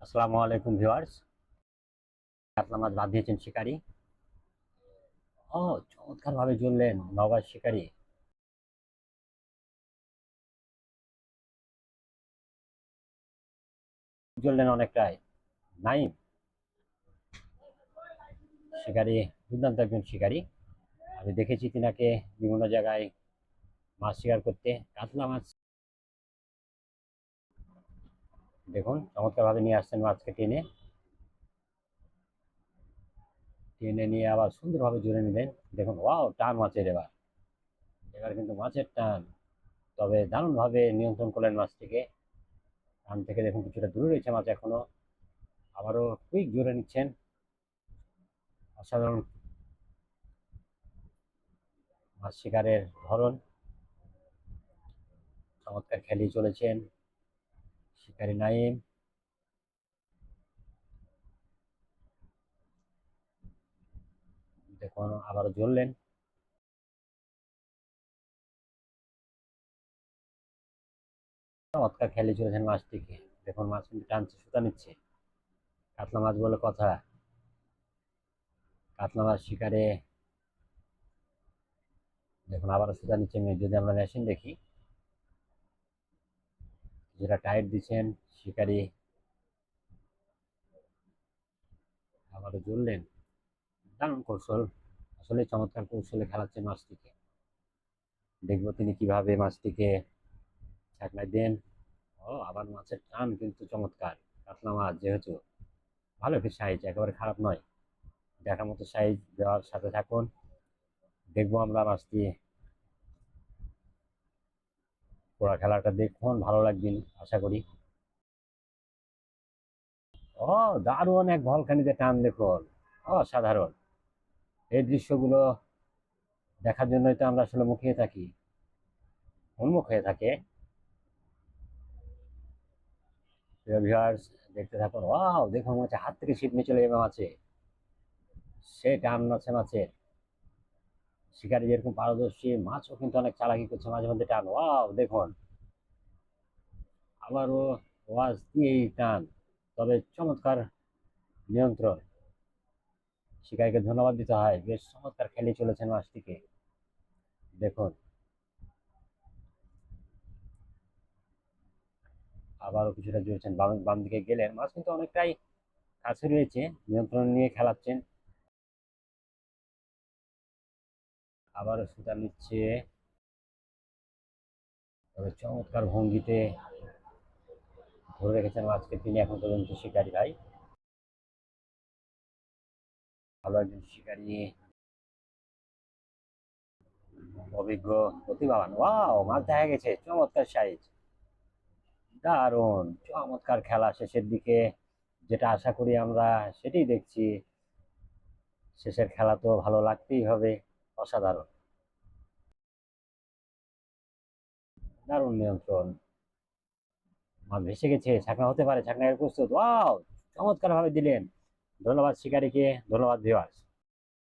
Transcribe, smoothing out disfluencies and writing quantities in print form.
আসসালামু আলাইকুম ভিউয়ার্স। কাতলা মাছ বাদ দিয়েছেন শিকারি। ও, চমৎকার ভাবে জ্বললেন নওগাঁর শিকারি। জ্বললেন অনেকটাই। নাইম শিকারি, দুর্দান্ত একজন শিকারি। আমি দেখেছি তিনাকে বিভিন্ন জায়গায় মাছ শিকার করতে। কাতলা মাছ দেখুন চমৎকার ভাবে নিয়ে আসছেন মাছকে টেনে টেনে নিয়ে আবার সুন্দরভাবে জুড়ে নিলেন। দেখুন, ওয়াও, টান মাছের এবার। এবার কিন্তু মাছের টান, তবে দারুণ ভাবে নিয়ন্ত্রণ করলেন মাছটিকে। টান থেকে দেখুন কিছুটা দূরে রয়েছে মাছ এখনো। আবারও কুইক জুড়ে নিচ্ছেন। অসাধারণ মাছ শিকারের ধরন, চমৎকার খেলিয়ে চলেছেন শিকারি নাইম। দেখুন আবারও জ্বললেন। চমৎকার খেলিয়ে চলেছেন মাছটিকে। দেখুন মাছ কিন্তু টানছে, সুতা নিচ্ছে। কাতলা মাছ বলে কথা। কাতলা মাছ শিকারে দেখুন আবারও সুতা নিচ্ছে। যদি আমরা মেশিন দেখি, যেটা টাইট দিচ্ছেন শিকারি। আবারও জ্বললেন। দারুণ কৌশল, আসলে চমৎকার কৌশলে খেলাচ্ছেন মাছটিকে। দেখবো তিনি কিভাবে মাছটিকে ছাকনায় দেন। ও, আবার মাছের টান কিন্তু চমৎকার। কাতলা মাছ যেহেতু ভালো একটি সাইজ, একেবারে খারাপ নয়। দেখার মতো সাইজ, দেওয়ার সাথে থাকুন। দেখবো আমরা মাছটি পুরো খেলাটা দেখুন, ভালো লাগবে আশা করি। ও, দারুণ এক ভলকানিতে টান দেখুন, অসাধারণ। এই দৃশ্যগুলো দেখার জন্যই তো আমরা আসলে মুখিয়ে থাকি, উন্মুখ হয়ে থাকে। প্রিয় ভিউয়ার্স, দেখতে থাকুন। ওয়াও, দেখুন মাছে হাত থেকে ছিপ নিয়ে চলে যাবে মাছে। সে টান আছে মাছের। শিকারি যেরকম পারদর্শী, মাছও কিন্তু অনেক চালাকি করছে মাঝে মধ্যে টান। ওয়াও, দেখুন আবারও ওয়াজ দিয়েই টান, তবে চমৎকার নিয়ন্ত্রণ। শিকারীকে ধন্যবাদ দিতে হয়, বেশ চমৎকার খেলে চলেছেন মাছটিকে। দেখুন আবারও কিছুটা জুড়েছেন, বাম বাম দিকে গেলেন। মাছ কিন্তু অনেকটাই কাছে রয়েছে, নিয়ন্ত্রণ নিয়ে খেলাচ্ছেন। আবারও সুতা নিচ্ছে, তবে চমৎকার ভঙ্গিতে ধরে রেখেছেন মাছকে তিনি এখন পর্যন্ত শিকারী ভাই। ভালো একজন শিকারী, অভিজ্ঞ, প্রতিভাবান। ওয়াও, মাছ দেখা গেছে, চমৎকার সাইজ। দারুণ চমৎকার খেলা শেষের দিকে, যেটা আশা করি আমরা সেটাই দেখছি। শেষের খেলা তো ভালো লাগতেই হবে। অসাধারণ, দারুণ নিয়ন্ত্রণ। মাছ ভেসে গেছে, ছাকনা হতে পারে, ছাকনা প্রস্তুত। ওয়াও, চমৎকার ভাবে দিলেন। ধন্যবাদ শিকারীকে, ধন্যবাদ ভিউয়ার্স।